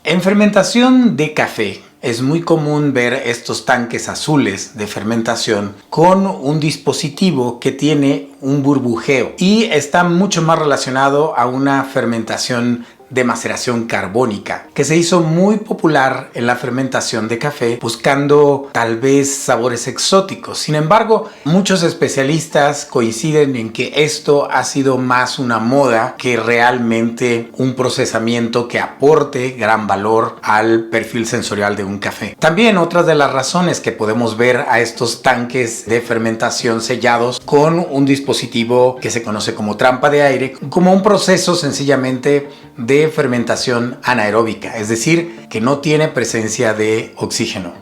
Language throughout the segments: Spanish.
En fermentación de café es muy común ver estos tanques azules de fermentación con un dispositivo que tiene un burbujeo y está mucho más relacionado a una fermentación de maceración carbónica que se hizo muy popular en la fermentación de café buscando tal vez sabores exóticos. Sin embargo, muchos especialistas coinciden en que esto ha sido más una moda que realmente un procesamiento que aporte gran valor al perfil sensorial de un café. También otra de las razones que podemos ver a estos tanques de fermentación sellados con un dispositivo que se conoce como trampa de aire, como un proceso sencillamente de fermentación anaeróbica, es decir, que no tiene presencia de oxígeno.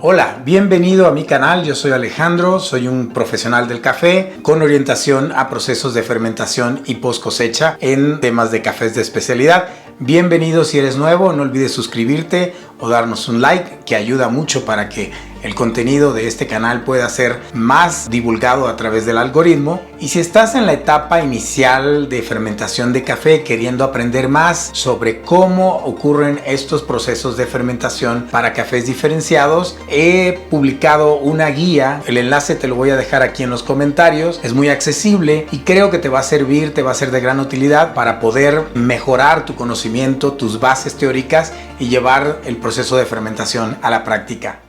Hola, bienvenido a mi canal, yo soy Alejandro, soy un profesional del café con orientación a procesos de fermentación y post cosecha en temas de cafés de especialidad. Bienvenido si eres nuevo, no olvides suscribirte o darnos un like que ayuda mucho para que el contenido de este canal pueda ser más divulgado a través del algoritmo. Y si estás en la etapa inicial de fermentación de café queriendo aprender más sobre cómo ocurren estos procesos de fermentación para cafés diferenciados, he publicado una guía, el enlace te lo voy a dejar aquí en los comentarios, es muy accesible y creo que te va a servir, te va a ser de gran utilidad para poder mejorar tu conocimiento, tus bases teóricas y llevar el proceso de fermentación a la práctica.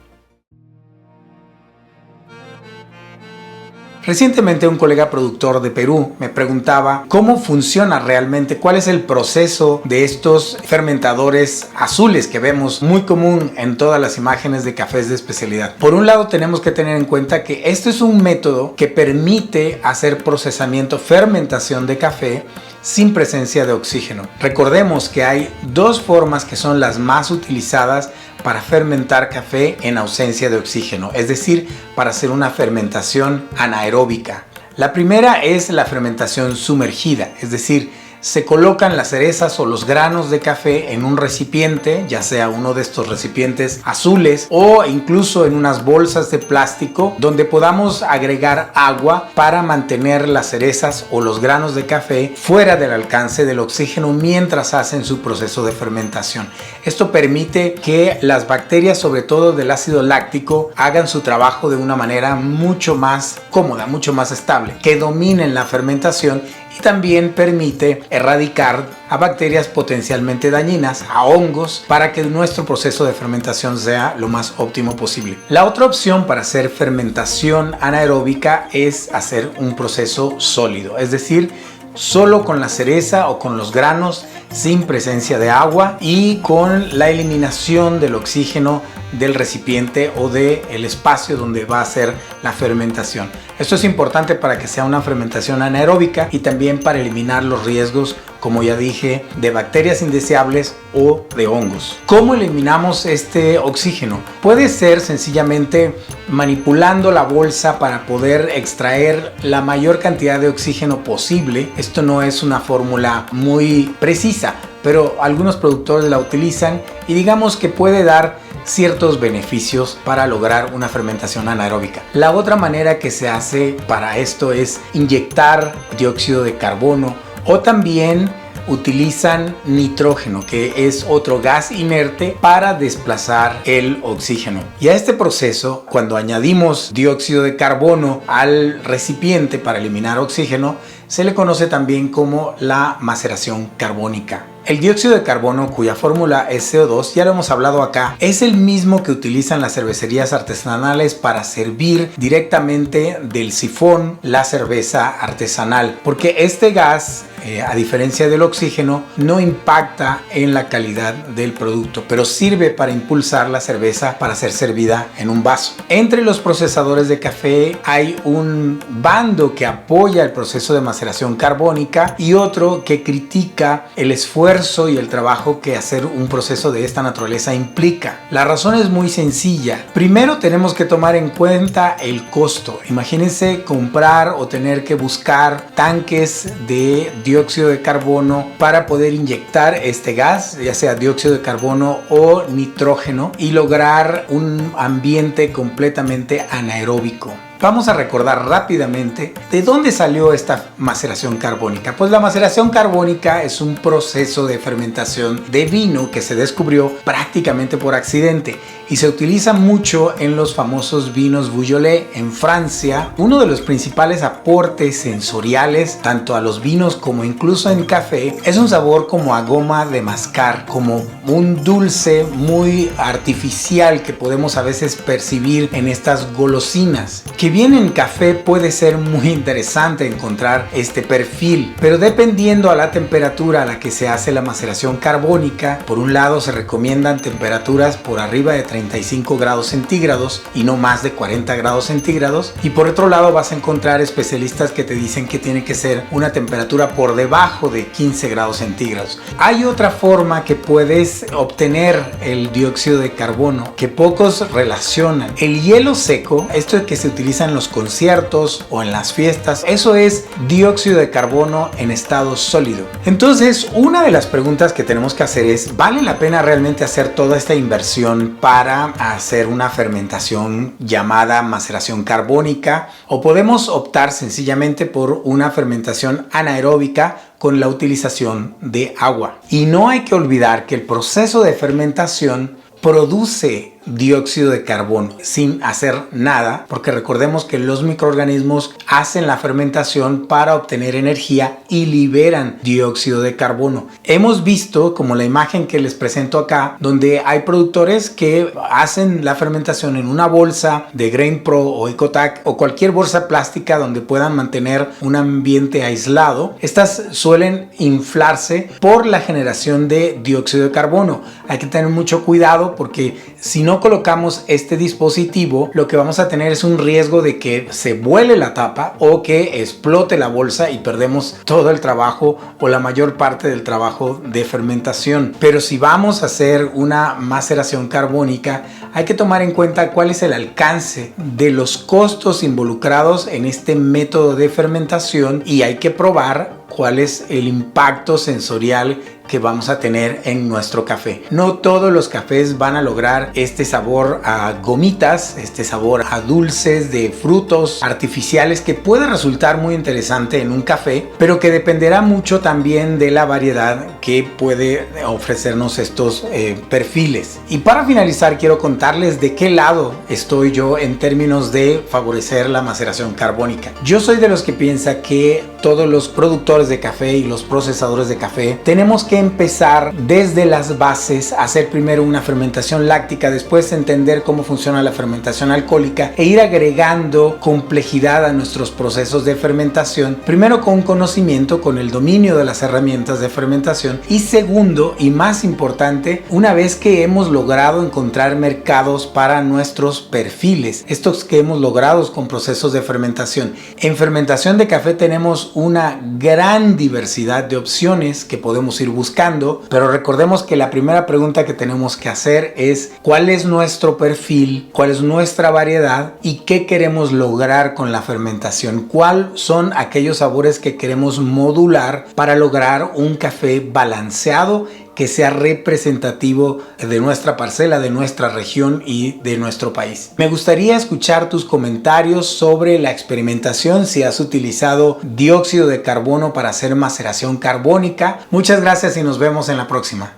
Recientemente un colega productor de Perú me preguntaba cómo funciona realmente, cuál es el proceso de estos fermentadores azules que vemos muy común en todas las imágenes de cafés de especialidad. Por un lado tenemos que tener en cuenta que este es un método que permite hacer procesamiento, fermentación de café sin presencia de oxígeno. Recordemos que hay dos formas que son las más utilizadas para fermentar café en ausencia de oxígeno, es decir, para hacer una fermentación anaeróbica. La primera es la fermentación sumergida, es decir, se colocan las cerezas o los granos de café en un recipiente, ya sea uno de estos recipientes azules o incluso en unas bolsas de plástico donde podamos agregar agua para mantener las cerezas o los granos de café fuera del alcance del oxígeno mientras hacen su proceso de fermentación. Esto permite que las bacterias, sobre todo del ácido láctico, hagan su trabajo de una manera mucho más cómoda, mucho más estable, que dominen la fermentación y también permite erradicar a bacterias potencialmente dañinas, a hongos, para que nuestro proceso de fermentación sea lo más óptimo posible. La otra opción para hacer fermentación anaeróbica es hacer un proceso sólido, es decir, solo con la cereza o con los granos sin presencia de agua y con la eliminación del oxígeno del recipiente o del espacio donde va a ser la fermentación. Esto es importante para que sea una fermentación anaeróbica y también para eliminar los riesgos, como ya dije, de bacterias indeseables o de hongos. ¿Cómo eliminamos este oxígeno? Puede ser sencillamente manipulando la bolsa para poder extraer la mayor cantidad de oxígeno posible. Esto no es una fórmula muy precisa, pero algunos productores la utilizan y digamos que puede dar ciertos beneficios para lograr una fermentación anaeróbica. La otra manera que se hace para esto es inyectar dióxido de carbono o también utilizan nitrógeno, que es otro gas inerte para desplazar el oxígeno. Y a este proceso, cuando añadimos dióxido de carbono al recipiente para eliminar oxígeno, se le conoce también como la maceración carbónica. El dióxido de carbono, cuya fórmula es CO2, ya lo hemos hablado acá, es el mismo que utilizan las cervecerías artesanales para servir directamente del sifón la cerveza artesanal, porque este gas, a diferencia del oxígeno, no impacta en la calidad del producto, pero sirve para impulsar la cerveza para ser servida en un vaso. Entre los procesadores de café hay un bando que apoya el proceso de maceración carbónica y otro que critica el esfuerzo y el trabajo que hacer un proceso de esta naturaleza implica. La razón es muy sencilla. Primero tenemos que tomar en cuenta el costo. Imagínense comprar o tener que buscar tanques de dióxido de carbono para poder inyectar este gas, ya sea dióxido de carbono o nitrógeno, y lograr un ambiente completamente anaeróbico. Vamos a recordar rápidamente de dónde salió esta maceración carbónica. Pues la maceración carbónica es un proceso de fermentación de vino que se descubrió prácticamente por accidente y se utiliza mucho en los famosos vinos Beaujolais en Francia. Uno de los principales aportes sensoriales tanto a los vinos como incluso en café es un sabor como a goma de mascar, como un dulce muy artificial que podemos a veces percibir en estas golosinas. Que bien en café puede ser muy interesante encontrar este perfil, pero dependiendo a la temperatura a la que se hace la maceración carbónica, por un lado se recomiendan temperaturas por arriba de 35 grados centígrados y no más de 40 grados centígrados, y por otro lado vas a encontrar especialistas que te dicen que tiene que ser una temperatura por debajo de 15 grados centígrados. Hay otra forma que puedes obtener el dióxido de carbono que pocos relacionan. El hielo seco, esto que se utiliza en los conciertos o en las fiestas, eso es dióxido de carbono en estado sólido. Entonces, una de las preguntas que tenemos que hacer es, ¿vale la pena realmente hacer toda esta inversión para hacer una fermentación llamada maceración carbónica? ¿O podemos optar sencillamente por una fermentación anaeróbica con la utilización de agua? Y no hay que olvidar que el proceso de fermentación produce dióxido de carbono sin hacer nada, porque recordemos que los microorganismos hacen la fermentación para obtener energía y liberan dióxido de carbono. Hemos visto, como la imagen que les presento acá, donde hay productores que hacen la fermentación en una bolsa de Grain Pro o Ecotac o cualquier bolsa plástica donde puedan mantener un ambiente aislado. Estas suelen inflarse por la generación de dióxido de carbono. Hay que tener mucho cuidado porque si no colocamos este dispositivo, lo que vamos a tener es un riesgo de que se vuele la tapa o que explote la bolsa y perdemos todo el trabajo o la mayor parte del trabajo de fermentación. Pero si vamos a hacer una maceración carbónica, hay que tomar en cuenta cuál es el alcance de los costos involucrados en este método de fermentación y hay que probar cuál es el impacto sensorial que vamos a tener en nuestro café. No todos los cafés van a lograr este sabor a gomitas, este sabor a dulces de frutos artificiales que puede resultar muy interesante en un café, pero que dependerá mucho también de la variedad que puede ofrecernos estos perfiles. Y para finalizar quiero contarles de qué lado estoy yo en términos de favorecer la maceración carbónica. Yo soy de los que piensa que todos los productores de café y los procesadores de café tenemos que empezar desde las bases, hacer primero una fermentación láctica, después entender cómo funciona la fermentación alcohólica e ir agregando complejidad a nuestros procesos de fermentación, primero con conocimiento, con el dominio de las herramientas de fermentación, y segundo y más importante, una vez que hemos logrado encontrar mercados para nuestros perfiles, estos que hemos logrado con procesos de fermentación. En fermentación de café tenemos una gran diversidad de opciones que podemos ir buscando, pero recordemos que la primera pregunta que tenemos que hacer es cuál es nuestro perfil, cuál es nuestra variedad y qué queremos lograr con la fermentación, cuáles son aquellos sabores que queremos modular para lograr un café balanceado que sea representativo de nuestra parcela, de nuestra región y de nuestro país. Me gustaría escuchar tus comentarios sobre la experimentación, si has utilizado dióxido de carbono para hacer maceración carbónica. Muchas gracias y nos vemos en la próxima.